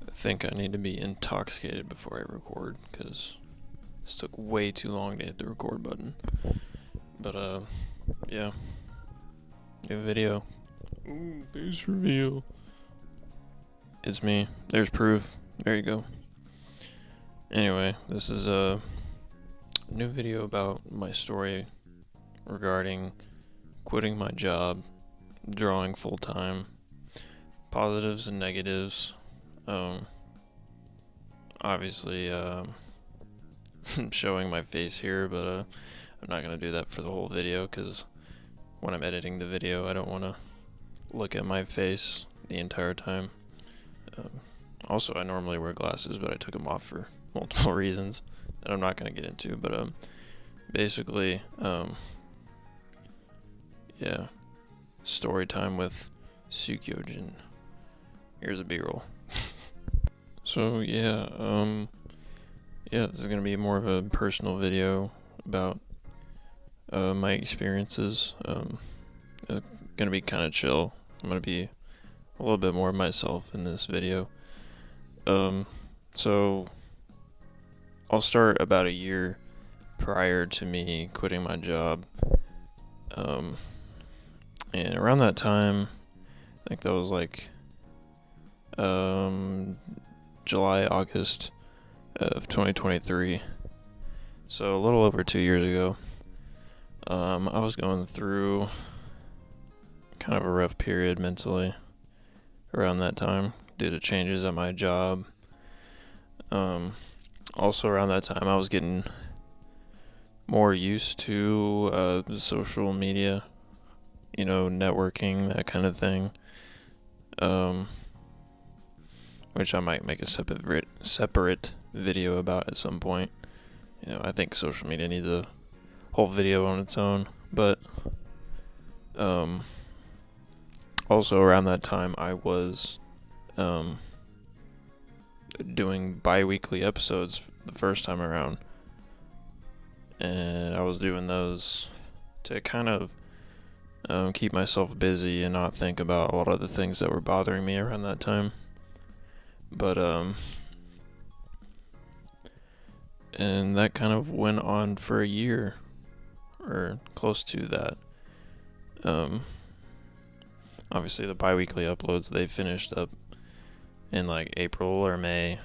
I think I need to be intoxicated before I record, because this took way too long to hit the record button. But, yeah. New video. Ooh, face reveal. It's me. There's proof. There you go. Anyway, this is a new video about my story regarding quitting my job, drawing full-time, positives and negatives. Obviously, showing my face here, but I'm not going to do that for the whole video, because when I'm editing the video, I don't want to look at my face the entire time. Also, I normally wear glasses, but I took them off for multiple reasons that I'm not going to get into, but basically, yeah, story time with tsukyojin. Here's a B-roll. So yeah, this is gonna be more of a personal video about my experiences. It's gonna be kind of chill. I'm gonna be a little bit more myself in this video. So I'll start about a year prior to me quitting my job. And around that time, I think that was like July, August of 2023. So a little over 2 years ago. I was going through kind of a rough period mentally around that time due to changes at my job. Also around that time, I was getting more used to social media, networking, that kind of thing. Which I might make a separate video about at some point. I think social media needs a whole video on its own. But also around that time, I was doing bi-weekly episodes the first time around, and I was doing those to kind of keep myself busy and not think about a lot of the things that were bothering me around that time. But and that kind of went on for a year, or close to that. Obviously the bi-weekly uploads, they finished up in like April or May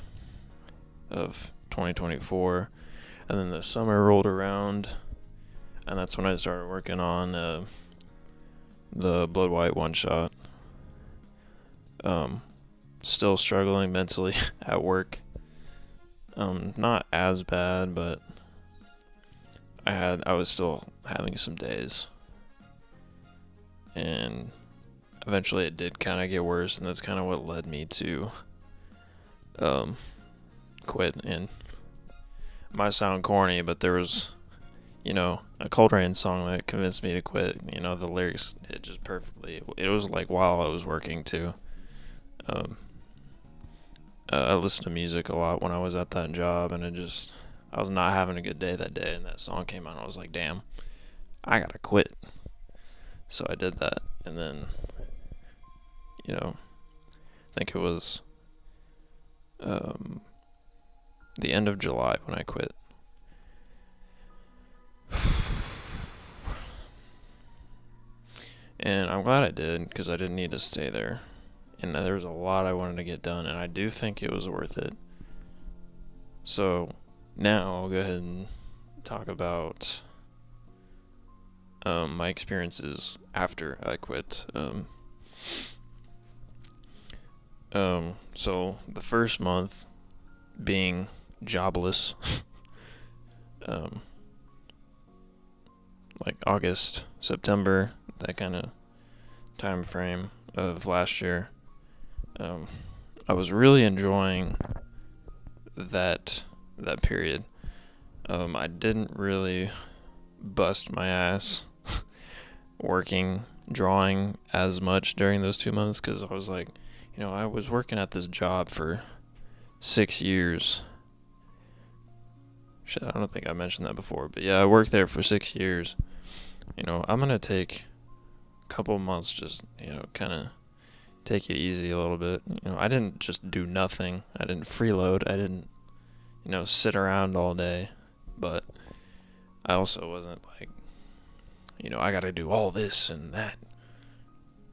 of 2024, and then the summer rolled around, and that's when I started working on the Blood White one shot. Still struggling mentally at work. Not as bad, but I was still having some days, and eventually it did kind of get worse, and that's kind of what led me to quit. And it might sound corny, but there was a Cold Rain song that convinced me to quit. The lyrics hit just perfectly. It was like while I was working too. I listened to music a lot when I was at that job, and I was not having a good day that day, and that song came on, and I was like, damn, I gotta quit. So I did that, and then, I think it was the end of July when I quit. And I'm glad I did, because I didn't need to stay there. And there was a lot I wanted to get done, and I do think it was worth it. So now I'll go ahead and talk about my experiences after I quit. So the first month being jobless, like August, September, that kind of time frame of last year. I was really enjoying that period. I didn't really bust my ass drawing as much during those 2 months, because I was like, I was working at this job for 6 years. Shit, I don't think I mentioned that before, but yeah, I worked there for 6 years. I'm gonna take a couple months just, kind of take it easy a little bit. I didn't just do nothing. I didn't freeload. I didn't, sit around all day. But I also wasn't like, I got to do all this and that.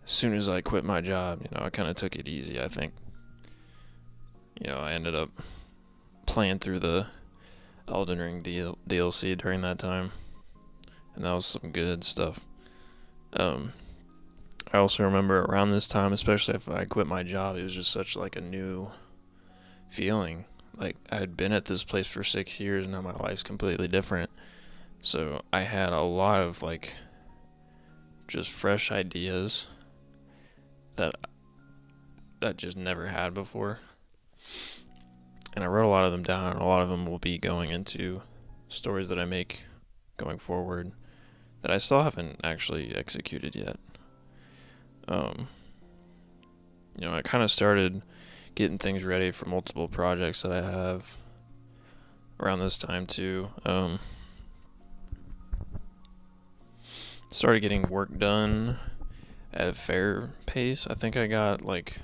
As soon as I quit my job, I kind of took it easy, I think. I ended up playing through the Elden Ring DLC during that time. And that was some good stuff. I also remember around this time, especially if I quit my job, it was just such like a new feeling. Like I had been at this place for 6 years and now my life's completely different. So I had a lot of like just fresh ideas that I just never had before. And I wrote a lot of them down, and a lot of them will be going into stories that I make going forward that I still haven't actually executed yet. I kind of started getting things ready for multiple projects that I have around this time too. Started getting work done at a fair pace. I think I got like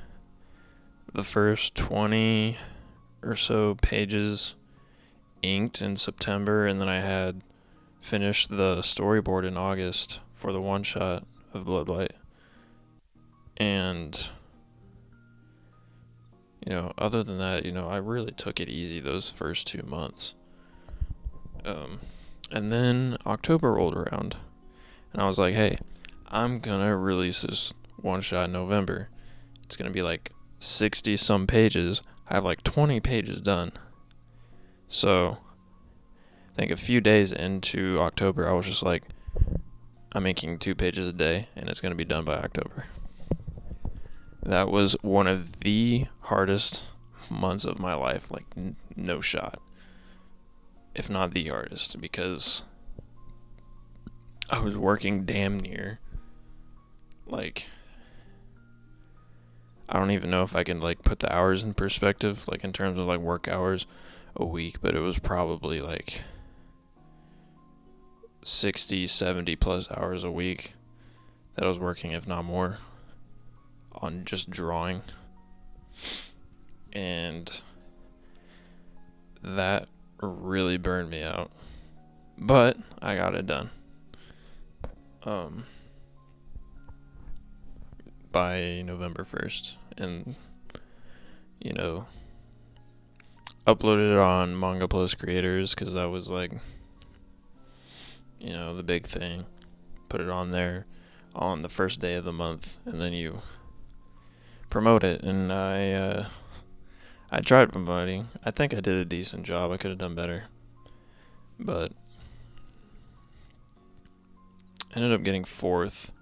the first 20 or so pages inked in September, and then I had finished the storyboard in August for the one shot of Bloodlight. And other than that, I really took it easy those first 2 months. And then October rolled around, and I was like, hey, I'm gonna release this one shot in November. It's gonna be like 60 some pages. I have like 20 pages done. So I think a few days into October, I was just like, I'm making 2 pages a day, and it's gonna be done by October. That was one of the hardest months of my life, like no shot, if not the hardest, because I was working damn near, like, I don't even know if I can like put the hours in perspective, like in terms of like work hours a week, but it was probably like 60, 70 plus hours a week that I was working, if not more, on just drawing. And that really burned me out, but I got it done by November 1st, and uploaded it on Manga Plus Creators, because that was like the big thing. Put it on there on the first day of the month, and then you promote it. And I tried promoting. I think I did a decent job. I could have done better, but I ended up getting 4th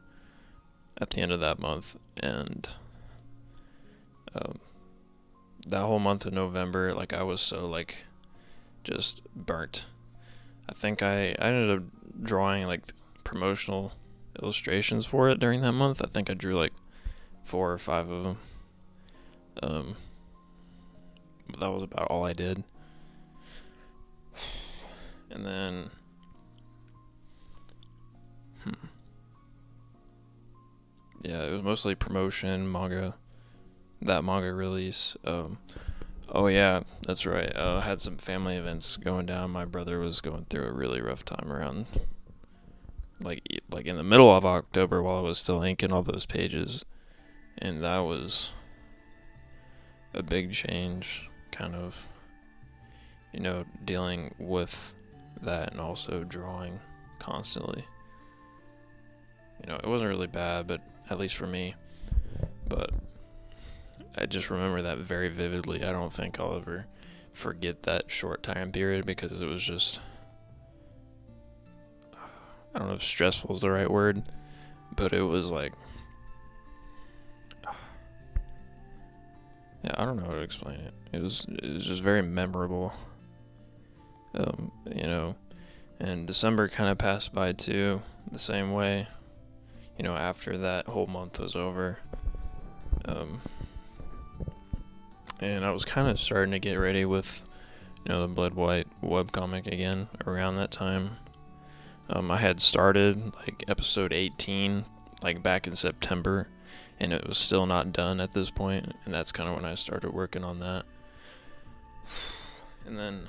at the end of that month. And that whole month of November, like I was so like just burnt. I think I ended up drawing like promotional illustrations for it during that month. I think I drew like 4 or 5 of them. But that was about all I did. And then yeah, it was mostly promotion, manga, that manga release. Oh yeah, that's right. I had some family events going down. My brother was going through a really rough time around like in the middle of October while I was still inking all those pages, and that was a big change, kind of, dealing with that and also drawing constantly. It wasn't really bad, but at least for me. But I just remember that very vividly. I don't think I'll ever forget that short time period, because it was just, I don't know if stressful is the right word, but it was like, yeah, I don't know how to explain it. It was just very memorable. And December kind of passed by too, the same way. After that whole month was over. And I was kind of starting to get ready with, the Blood White webcomic again around that time. I had started like episode 18 like back in September, and it was still not done at this point, and that's kind of when I started working on that. And then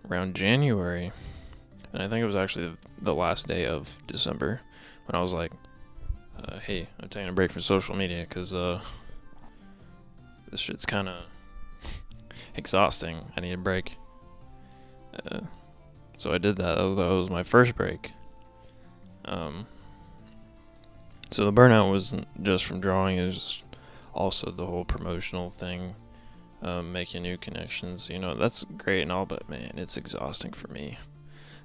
around January, and I think it was actually the last day of December, when I was like, hey, I'm taking a break from social media because this shit's kind of exhausting. I need a break. So I did that. That was my first break. So the burnout wasn't just from drawing, it was just also the whole promotional thing, making new connections. You know, that's great and all, but man, it's exhausting for me.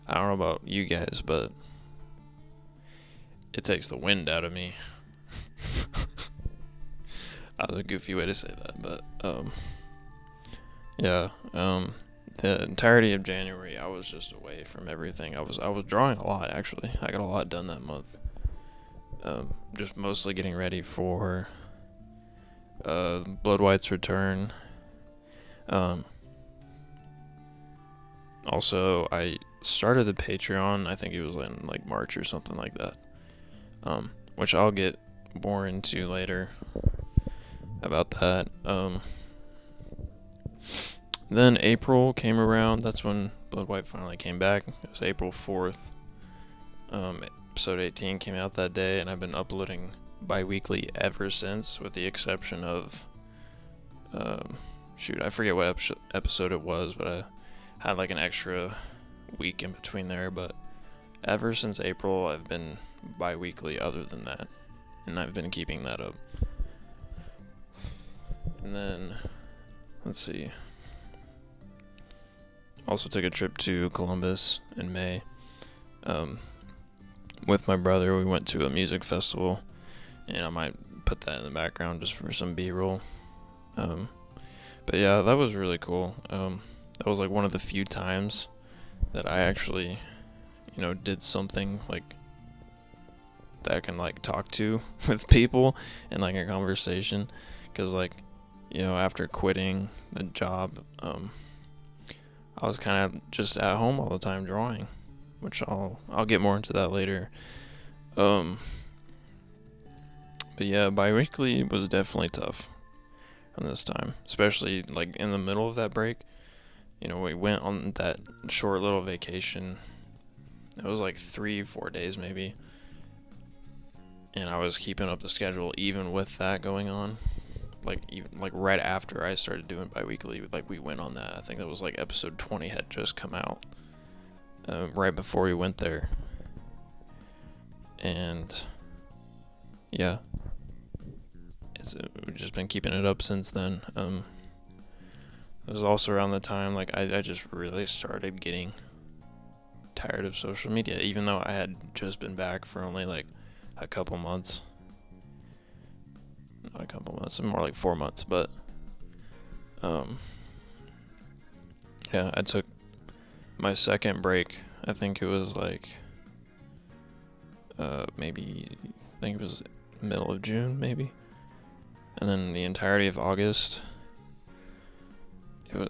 I don't know about you guys, but it takes the wind out of me. That was a goofy way to say that, but yeah. The entirety of January, I was just away from everything. I was drawing a lot, actually. I got a lot done that month. Just mostly getting ready for Blood White's return. Also, I started the Patreon. I think it was in like March or something like that. Which I'll get more into later about that. Then April came around. That's when Blood White finally came back. It was April 4th. Episode 18 came out that day, and I've been uploading bi-weekly ever since, with the exception of I forget what episode it was, but I had like an extra week in between there. But ever since April, I've been bi-weekly other than that, and I've been keeping that up. And then, let's see, also took a trip to Columbus in May. With my brother, we went to a music festival, and I might put that in the background just for some B-roll. But yeah, that was really cool. That was like one of the few times that I actually, did something like that I can like talk to with people in like a conversation. Cause like, after quitting the job, I was kind of just at home all the time drawing, which I'll get more into that later. But yeah, bi-weekly was definitely tough on this time, especially like in the middle of that break. We went on that short little vacation. It was like 3-4 days maybe, and I was keeping up the schedule even with that going on. Even right after I started doing bi-weekly, like we went on that. I think that was like episode 20 had just come out, right before we went there. And yeah, we've just been keeping it up since then. It was also around the time like I just really started getting tired of social media, even though I had just been back for only like a couple months. Not a couple months, more like 4 months, but yeah, I took my second break. I think it was like I think it was middle of June maybe, and then the entirety of August,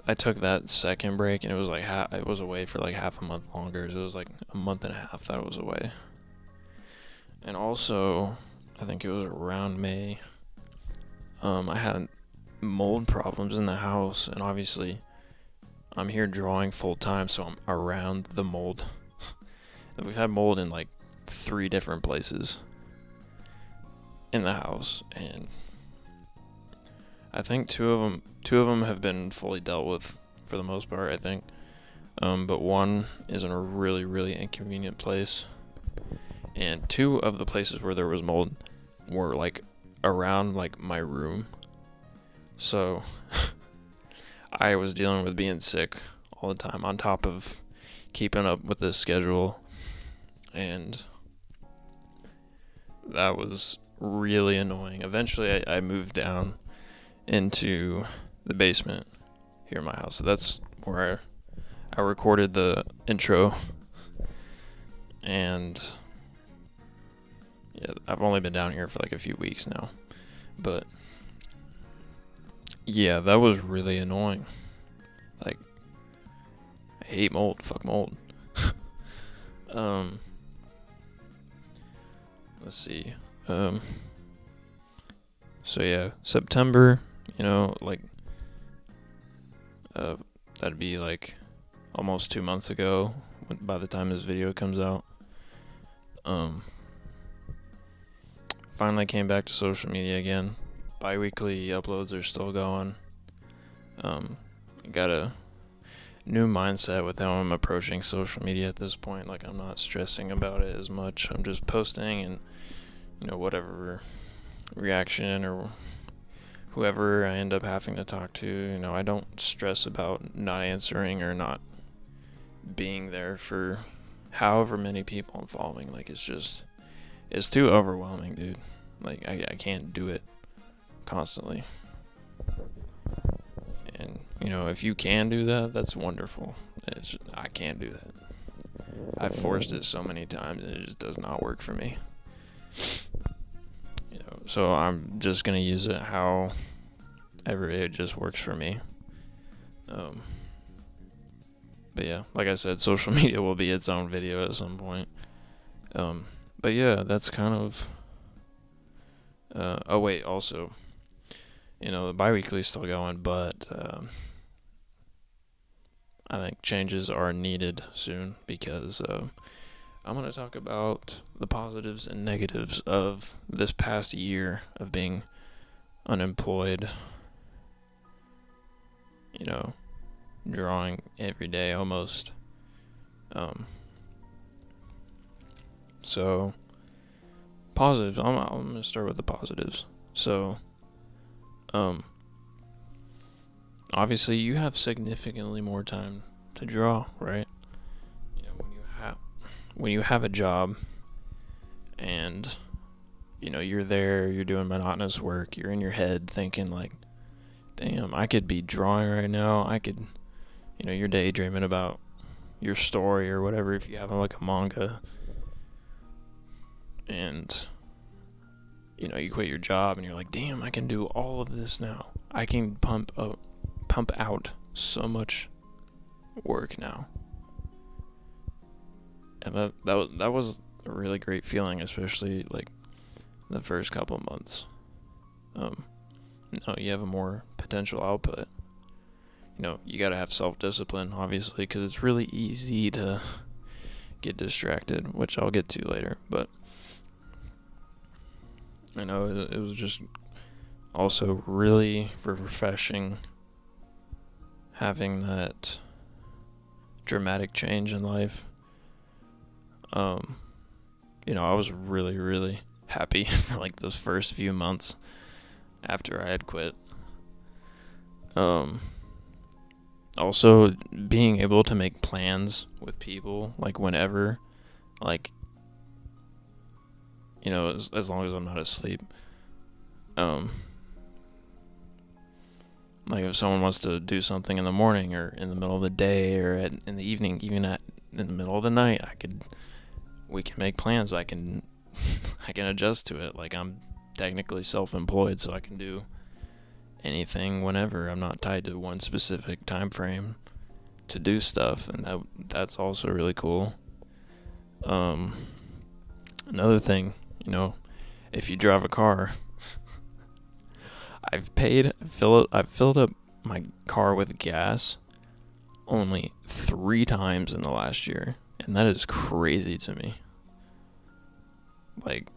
I took that second break, and it was like I was away for like half a month longer, so it was like a month and a half that I was away. And also, I think it was around May, I had mold problems in the house, and obviously I'm here drawing full time, so I'm around the mold. And we've had mold in like 3 different places in the house, and I think two of them have been fully dealt with for the most part, I think. But one is in a really, really inconvenient place, and 2 of the places where there was mold were like around like my room. So I was dealing with being sick all the time on top of keeping up with the schedule, and that was really annoying. Eventually I moved down into the basement here in my house. So that's where I recorded the intro. And yeah, I've only been down here for like a few weeks now. But yeah, that was really annoying. Like, I hate mold. Fuck mold. let's see. So yeah, September, like, that'd be like almost 2 months ago by the time this video comes out. Finally came back to social media again. Bi-weekly uploads are still going. Got a new mindset with how I'm approaching social media at this point. Like, I'm not stressing about it as much. I'm just posting, and whatever reaction or whoever I end up having to talk to, I don't stress about not answering or not being there for however many people I'm following. Like, it's too overwhelming, dude. Like, I can't do it constantly. And if you can do that, that's wonderful. I can't do that. I've forced it so many times, and it just does not work for me. So I'm just gonna use it however it just works for me. But yeah, like I said, social media will be its own video at some point. But yeah, that's kind of. Oh wait, also, the bi-weekly is still going, but I think changes are needed soon, because I'm going to talk about the positives and negatives of this past year of being unemployed, drawing every day almost. So, positives, I'm going to start with the positives. So, obviously you have significantly more time to draw, right? When you have a job and you're there, you're doing monotonous work, you're in your head thinking like, damn, I could be drawing right now. I could, you're daydreaming about your story or whatever if you have like a manga. And you quit your job and you're like, damn, I can do all of this now. I can pump out so much work now. And that was a really great feeling, especially like the first couple of months. You have a more potential output. You gotta have self-discipline, obviously, because it's really easy to get distracted, which I'll get to later. But I know it was just also really refreshing having that dramatic change in life. I was really, really happy for like those first few months after I had quit. Also being able to make plans with people, like whenever, like, as long as I'm not asleep. Like if someone wants to do something in the morning or in the middle of the day or in the evening, even in the middle of the night, we can make plans. I can adjust to it. Like, I'm technically self-employed, so I can do anything whenever. I'm not tied to one specific time frame to do stuff, and that's also really cool. Another thing, if you drive a car, I've filled up my car with gas only 3 times in the last year, and that is crazy to me. Like,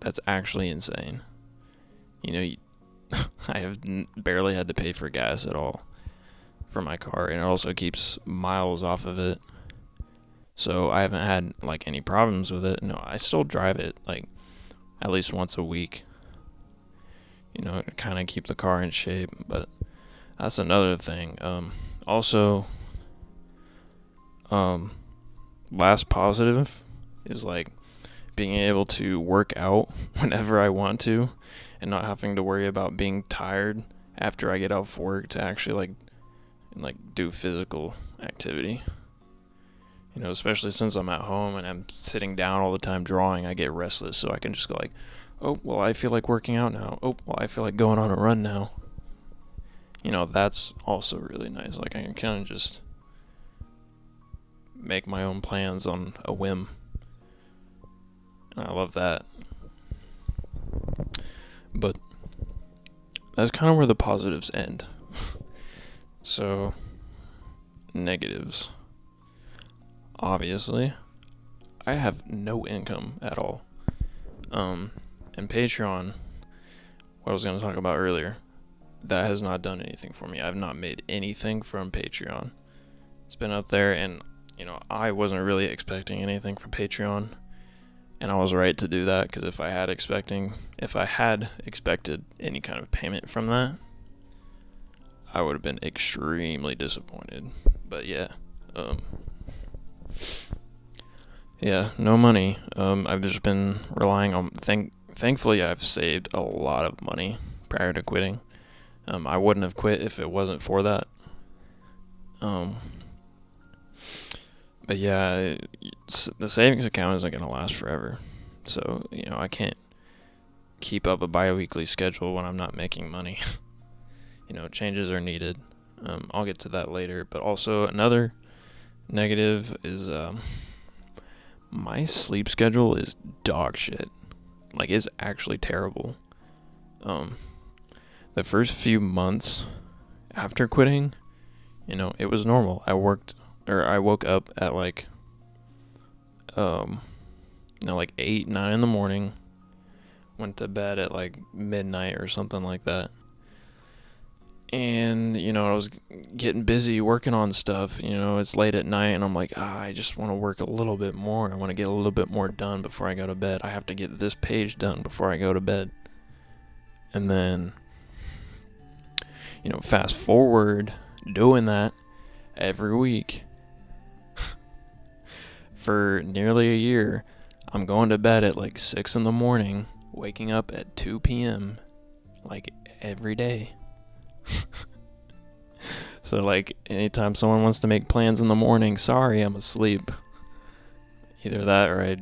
that's actually insane. I have barely had to pay for gas at all for my car, and it also keeps miles off of it. So I haven't had like any problems with it. No, I still drive it like at least once a week. To kind of keep the car in shape, but that's another thing. Also, last positive is like being able to work out whenever I want to and not having to worry about being tired after I get off work to actually like do physical activity. Especially since I'm at home and I'm sitting down all the time drawing, I get restless, so I can just go like, oh, well, I feel like working out now. Oh, well, I feel like going on a run now. That's also really nice. Like, I can kind of just make my own plans on a whim. And I love that. But that's kind of where the positives end. So, negatives. Obviously, I have no income at all. And Patreon, what I was going to talk about earlier, that has not done anything for me. I've not made anything from Patreon. It's been up there, and I wasn't really expecting anything from Patreon, and I was right to do that, because if I had expected any kind of payment from that, I would have been extremely disappointed. But yeah, no money. I've just been relying on. Thankfully, I've saved a lot of money prior to quitting. I wouldn't have quit if it wasn't for that. But yeah, the savings account isn't gonna last forever. So I can't keep up a bi-weekly schedule when I'm not making money. Changes are needed. I'll get to that later. But also another negative is my sleep schedule is dog shit. Like, it's actually terrible. The first few months after quitting, it was normal. I woke up at like 8, 9 in the morning, went to bed at like midnight or something like that. And, I was getting busy working on stuff. It's late at night, and I'm like, I just want to work a little bit more. I want to get a little bit more done before I go to bed. I have to get this page done before I go to bed. And then, fast forward, doing that every week for nearly a year. I'm going to bed at like 6 in the morning, waking up at 2 p.m. like every day. So like anytime someone wants to make plans in the morning, sorry, I'm asleep. Either that or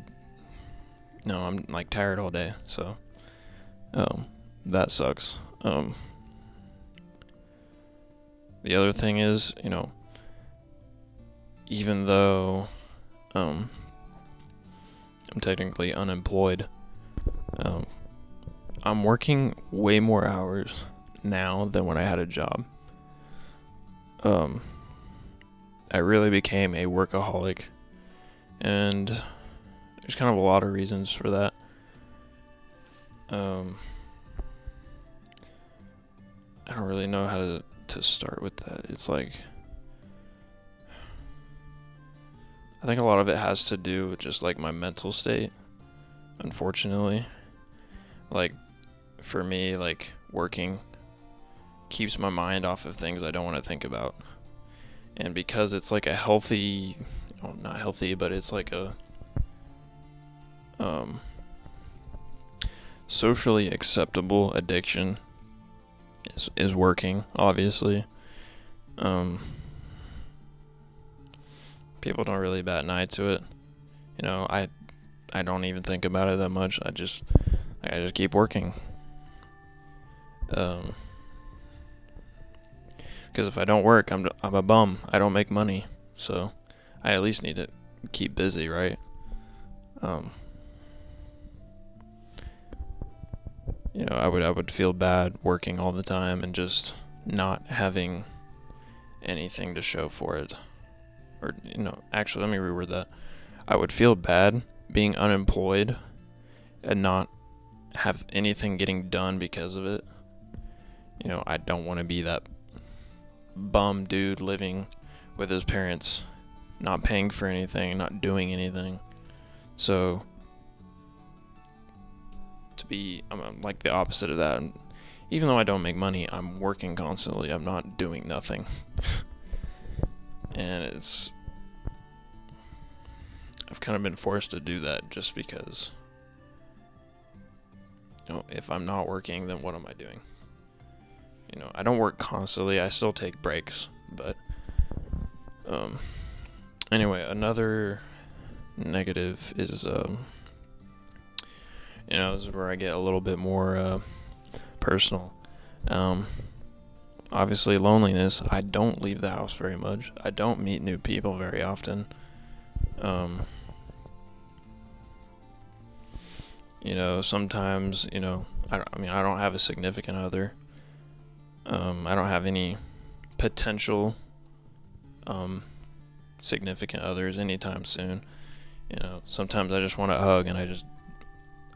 I'm like tired all day. So that sucks. The other thing is, even though I'm technically unemployed, I'm working way more hours now than when I had a job. I really became a workaholic, and there's kind of a lot of reasons for that. I don't really know how to start with that. It's like, I think a lot of it has to do with just like my mental state, unfortunately. Like, for me, like, working keeps my mind off of things I don't want to think about. And because it's like a healthy, not healthy, but it's like a socially acceptable addiction is working, obviously. People don't really bat an eye to it. I don't even think about it that much. I just keep working. Because if I don't work, I'm a bum. I don't make money, so I at least need to keep busy, right? I would feel bad working all the time and just not having anything to show for it. Or actually, let me reword that. I would feel bad being unemployed and not have anything getting done because of it. I don't want to be that bum dude living with his parents, not paying for anything, not doing anything. So I'm like the opposite of that. Even though I don't make money, I'm working constantly. I'm not doing nothing. And I've kind of been forced to do that just because, if I'm not working, then what am I doing? I don't work constantly. I still take breaks, but anyway, another negative is this is where I get a little bit more personal. Obviously, loneliness. I don't leave the house very much. I don't meet new people very often. Sometimes, I don't have a significant other. I don't have any potential significant others anytime soon. Sometimes I just want to hug, and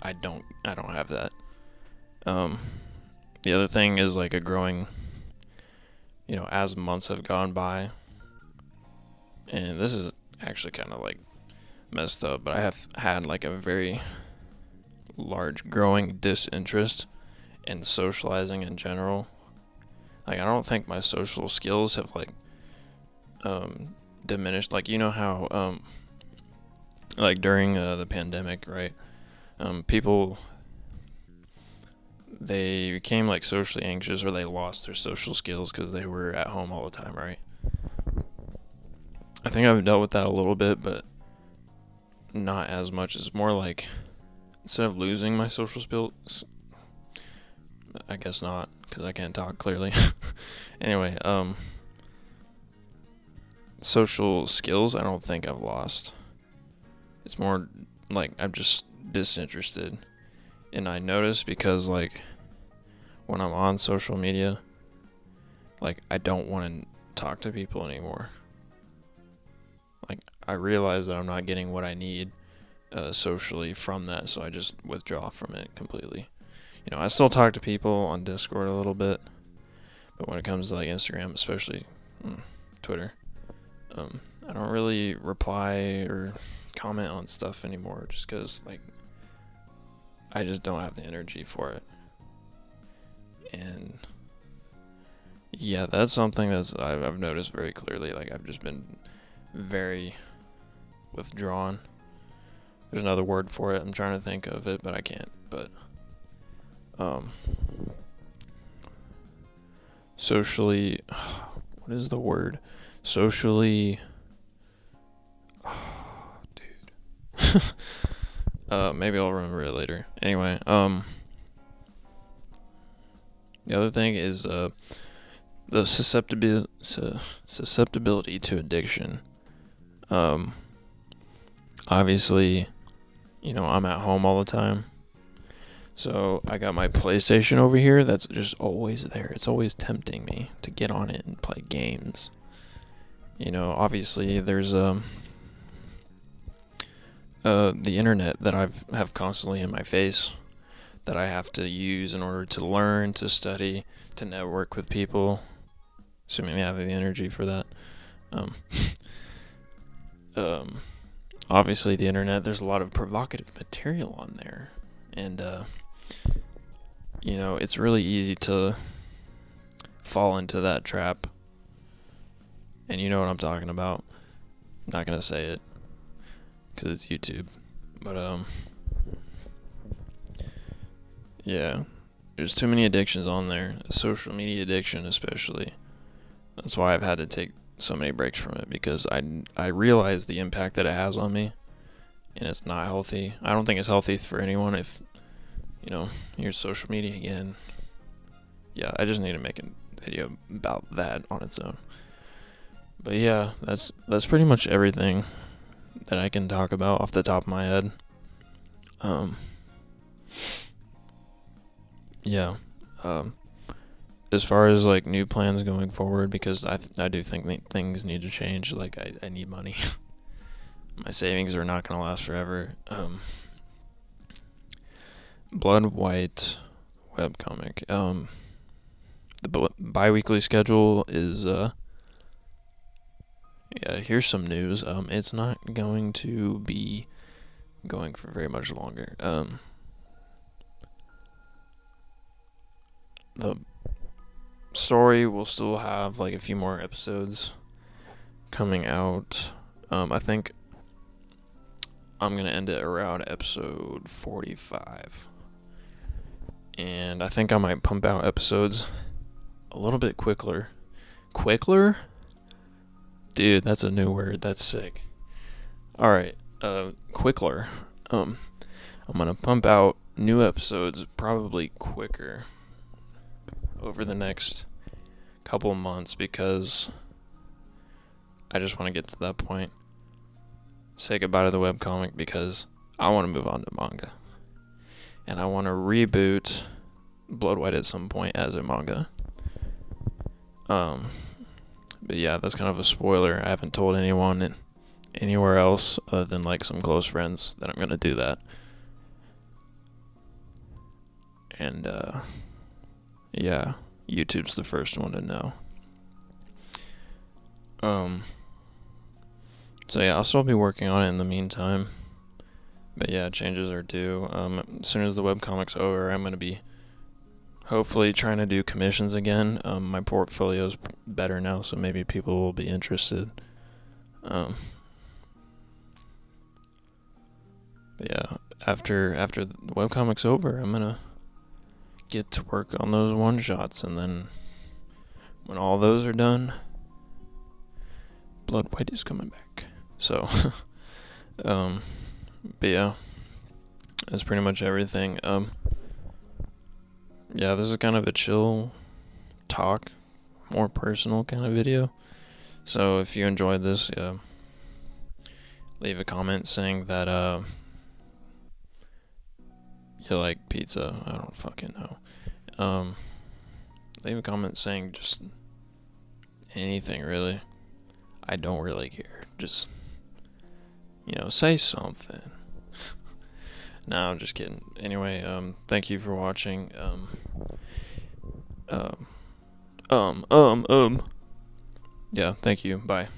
I don't have that. The other thing is like a growing, as months have gone by, and this is actually kind of like messed up, but I have had like a very large growing disinterest in socializing in general. Like, I don't think my social skills have like diminished. Like, how like during the pandemic, right? People, they became like socially anxious, or they lost their social skills because they were at home all the time, right? I think I've dealt with that a little bit, but not as much. It's more like, instead of losing my social skills, I guess not, because I can't talk clearly. Anyway, social skills I don't think I've lost. It's more like I'm just disinterested. And I notice, because like when I'm on social media, like I don't want to talk to people anymore. Like, I realize that I'm not getting what I need socially from that, so I just withdraw from it completely. I still talk to people on Discord a little bit, but when it comes to like Instagram, especially Twitter, I don't really reply or comment on stuff anymore, just because like I just don't have the energy for it. And yeah, that's something I've noticed very clearly. Like, I've just been very withdrawn. There's another word for it. I'm trying to think of it, but I can't. But socially, what is the word? Socially, dude. Maybe I'll remember it later. Anyway, the other thing is the susceptibility to addiction. Obviously, I'm at home all the time, so I got my PlayStation over here that's just always there. It's always tempting me to get on it and play games. Obviously there's the internet that have constantly in my face, that I have to use in order to learn, to study, to network with people, assuming I have the energy for that. Obviously the internet, there's a lot of provocative material on there, and it's really easy to fall into that trap. And you know what I'm talking about. I'm not gonna say it because it's YouTube, but yeah, there's too many addictions on there. Social media addiction, especially. That's why I've had to take so many breaks from it, because I realize the impact that it has on me, and it's not healthy. I don't think it's healthy for anyone. If here's social media again. Yeah, I just need to make a video about that on its own. But yeah, that's pretty much everything that I can talk about off the top of my head. Yeah. As far as like new plans going forward, because I do think things need to change. Like, I need money. My savings are not gonna last forever. Blood White webcomic. The bi-weekly schedule is here's some news. It's not going to be going for very much longer. The story will still have like a few more episodes coming out. I think I'm gonna end it around episode 45, and I think I might pump out episodes a little bit quicker. Dude, that's a new word. That's sick. All right, quicker. I'm gonna pump out new episodes probably quicker over the next couple of months, because I just want to get to that point. Say goodbye to the webcomic, because I want to move on to manga. and I want to reboot Blood White at some point as a manga. But yeah, that's kind of a spoiler. I haven't told anyone anywhere else other than like some close friends that I'm gonna do that. And yeah, YouTube's the first one to know. So yeah, I'll still be working on it in the meantime. But yeah, changes are due. As soon as the webcomic's over, I'm gonna be hopefully trying to do commissions again. My portfolio's better now, so maybe people will be interested. But yeah, after the webcomic's over, I'm gonna get to work on those one shots, and then when all those are done, Blood White is coming back. So, but yeah, that's pretty much everything. Yeah, this is kind of a chill talk, more personal kind of video. So if you enjoyed this, leave a comment saying that you like pizza. I don't fucking know. Leave a comment saying just anything really. I don't really care. Just, say something. No, I'm just kidding. Anyway, thank you for watching. Yeah, thank you. Bye.